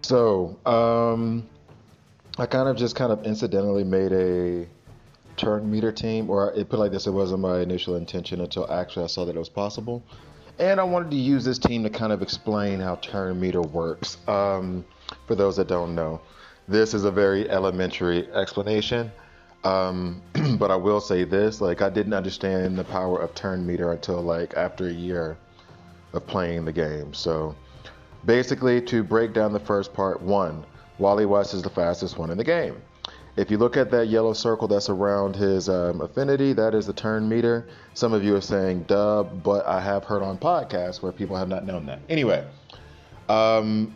So, I kind of incidentally made a turn meter team, or it put like this, it wasn't my initial intention until actually I saw that it was possible. And I wanted to use this team to kind of explain how turn meter works. For those that don't know, this is a very elementary explanation. But I will say this, like I didn't understand the power of turn meter until like after a year of playing the game. So basically, to break down the first part, one, Wally West is the fastest one in the game. If you look at that yellow circle that's around his affinity, that is the turn meter. Some of you are saying dub, but I have heard on podcasts where people have not known that. Anyway,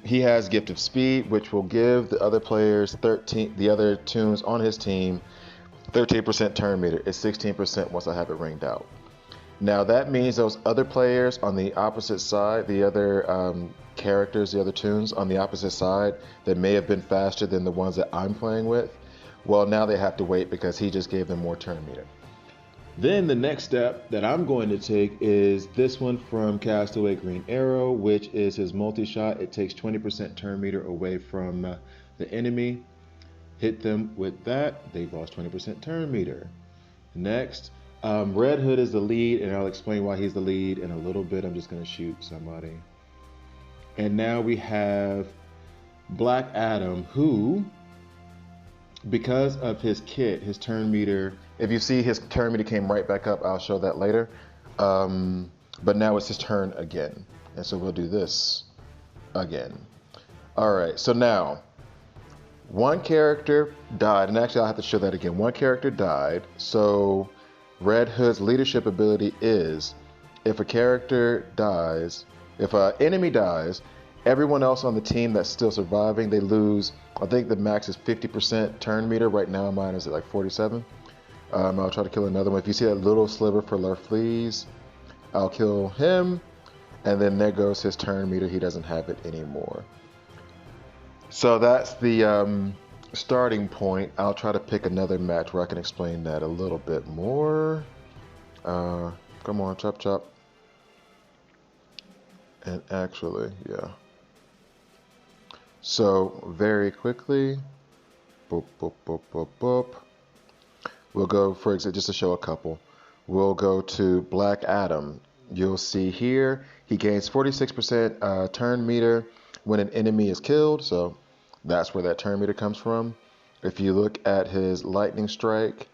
he has Gift of Speed, which will give the other players 13, the other tunes on his team, 13% turn meter. It's 16% once I have it ringed out. Now that means those other players on the opposite side, the other characters, the other tunes on the opposite side that may have been faster than the ones that I'm playing with, well, now they have to wait because he just gave them more turn meter. Then the next step that I'm going to take is this one from Castaway Green Arrow, which is his multi-shot. It takes 20% turn meter away from the enemy. Hit them with that, they've lost 20% turn meter. Next, Red Hood is the lead, and I'll explain why he's the lead in a little bit. I'm just going to shoot somebody. And now we have Black Adam, who, because of his kit, his turn meter, if you see his turn meter came right back up, I'll show that later. But now it's his turn again. And so we'll do this again. All right, so now one character died, and actually I'll have to show that again. One character died, so Red Hood's leadership ability is if a character dies, if an enemy dies, everyone else on the team that's still surviving, they lose. I think the max is 50% turn meter. Right now mine is at like 47. I'll try to kill another one. If you see that little sliver for Larfleeze, I'll kill him. And then there goes his turn meter. He doesn't have it anymore. So that's the starting point. I'll try to pick another match where I can explain that a little bit more. Come on, chop chop. And actually, yeah. So very quickly, boop, boop, boop, boop, boop. We'll go, for example, just to show a couple, we'll go to Black Adam. You'll see here, he gains 46% turn meter when an enemy is killed. So that's where that turn meter comes from. If you look at his lightning strike,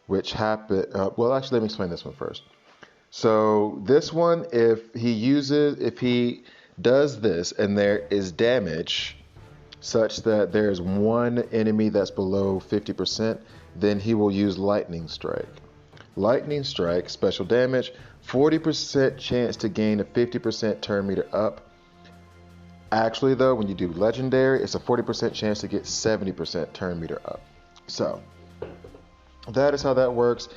which happened, well, actually, let me explain this one first. So this one, if he does this and there is damage such that there's one enemy that's below 50%, then he will use lightning strike. Lightning strike, special damage, 40% chance to gain a 50% turn meter up. Actually though, when you do legendary, it's a 40% chance to get 70% turn meter up. So that is how that works.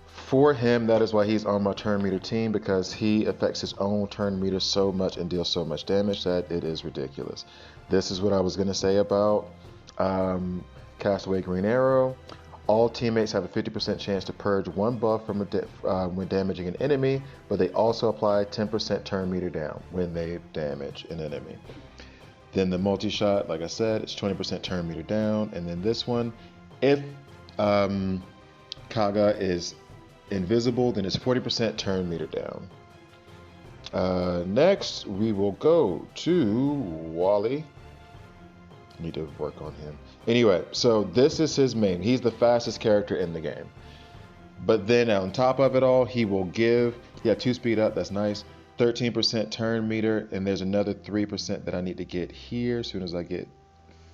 For him, that is why he's on my turn meter team, because he affects his own turn meter so much and deals so much damage that it is ridiculous. This is what I was going to say about Castaway Green Arrow. All teammates have a 50% chance to purge one buff from when damaging an enemy, but they also apply 10% turn meter down when they damage an enemy. Then the multi-shot, like I said, it's 20% turn meter down. And then this one, if Kaga is invisible, then it's 40% turn meter down. Next, we will go to Wally. Need to work on him. Anyway, so this is his main. He's the fastest character in the game. But then on top of it all, he will give, yeah, 2 speed up, that's nice. 13% turn meter, and there's another 3% that I need to get here as soon as I get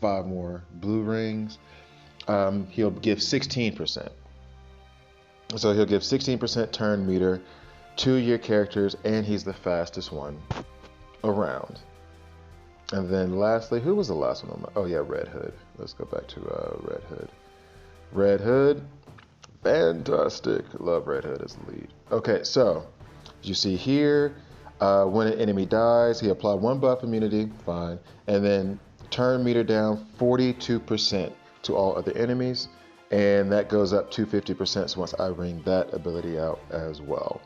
5 more blue rings. He'll give 16%. So he'll give 16% turn meter to your characters, and he's the fastest one around. And then lastly, who was the last one? Oh yeah, Red Hood. Let's go back to Red Hood. Red Hood, fantastic. Love Red Hood as the lead. Okay, so as you see here, when an enemy dies, he applied 1 buff immunity, fine, and then turn meter down 42% to all other enemies, and that goes up to 50%. So once I ring that ability out as well.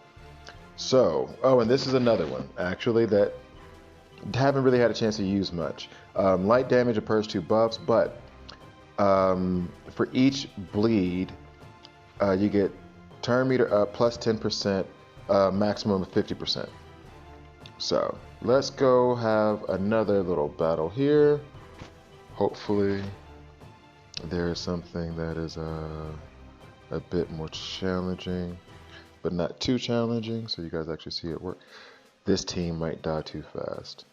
So, oh, and this is another one actually that haven't really had a chance to use much. Light damage occurs 2 buffs, but for each bleed, you get turn meter up plus 10%, maximum of 50%. So let's go have another little battle here. Hopefully there's something that is a bit more challenging, but not too challenging, so you guys actually see it work. This team might die too fast.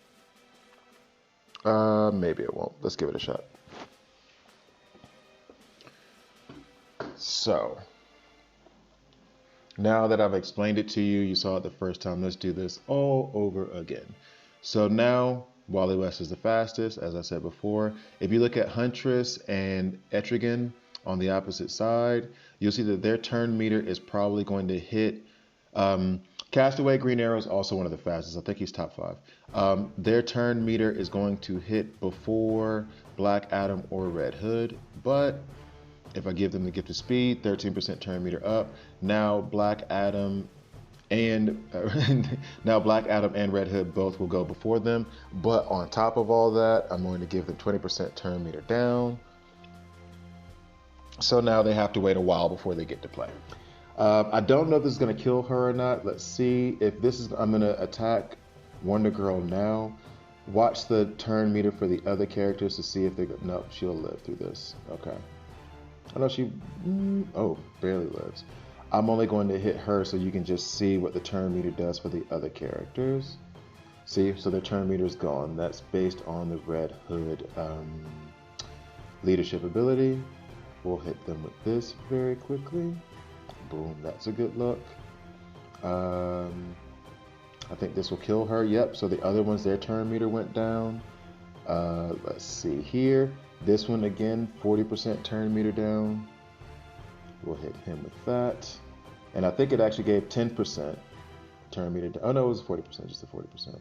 Maybe it won't. Let's give it a shot. So, now that I've explained it to you, you saw it the first time, let's do this all over again. So now, Wily West is the fastest, as I said before. If you look at Huntress and Etrigan on the opposite side, you'll see that their turn meter is probably going to hit. Castaway Green Arrow is also one of the fastest. I think he's top 5. Their turn meter is going to hit before Black Adam or Red Hood, but if I give them the gift of speed, 13% turn meter up. Now Black Adam and Red Hood both will go before them. But on top of all that, I'm going to give them 20% turn meter down. So now they have to wait a while before they get to play. I don't know if this is going to kill her or not. Let's see. If this is, I'm going to attack Wonder Girl now. Watch the turn meter for the other characters to see if they go. No, she'll live through this. Okay. I know she, barely lives. I'm only going to hit her so you can just see what the turn meter does for the other characters. See, so their turn meter is gone. That's based on the Red Hood leadership ability. We'll hit them with this very quickly. Boom, that's a good look. I think this will kill her. Yep, so the other ones, their turn meter went down. Let's see here. This one again, 40% turn meter down. We'll hit him with that. And I think it actually gave 10% turn meter down. Oh no, it was 40%, just the 40%.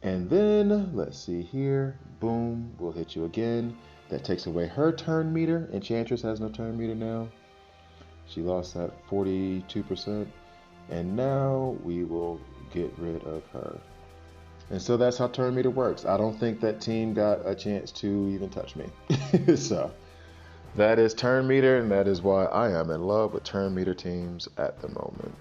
And then, let's see here. Boom, we'll hit you again. That takes away her turn meter. Enchantress has no turn meter now. She lost that 42%. And now we will get rid of her. And so that's how turn meter works. I don't think that team got a chance to even touch me. So that is turn meter, and that is why I am in love with turn meter teams at the moment.